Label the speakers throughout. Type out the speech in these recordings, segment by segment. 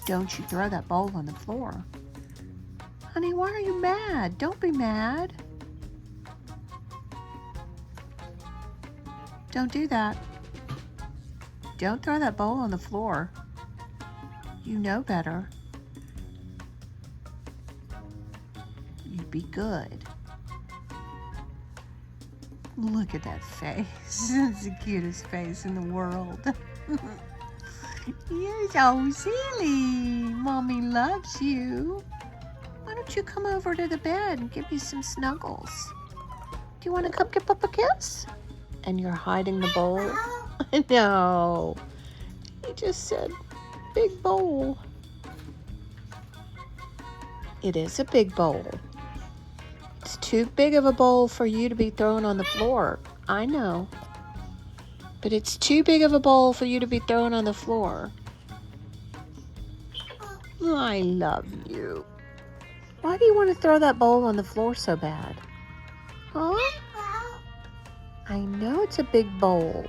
Speaker 1: Don't you throw that bowl on the floor. Honey, why are you mad? Don't be mad. Don't do that. Don't throw that bowl on the floor. You know better. You be good. Look at that face. It's the cutest face in the world. You're so silly. Mommy loves you. Why don't you come over to the bed and give me some snuggles? Do you want to come give up a kiss? And you're hiding the bowl? No. He just said big bowl. It is a big bowl. It's too big of a bowl for you to be thrown on the floor. I know. But it's too big of a bowl for you to be thrown on the floor. I love you. Why do you want to throw that bowl on the floor so bad? Huh? I know it's a big bowl.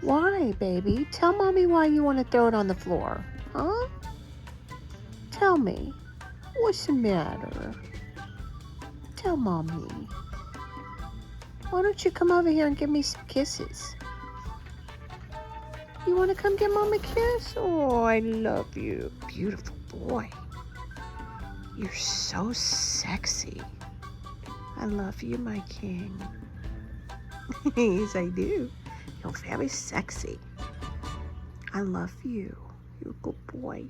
Speaker 1: Why, baby? Tell Mommy why you want to throw it on the floor. Huh? Tell me. What's the matter? Tell Mommy. Why don't you come over here and give me some kisses? You want to come give Mom a kiss? Oh, I love you. Beautiful boy. You're so sexy. I love you, my king. Yes, I do. You're very sexy. I love you. You're a good boy.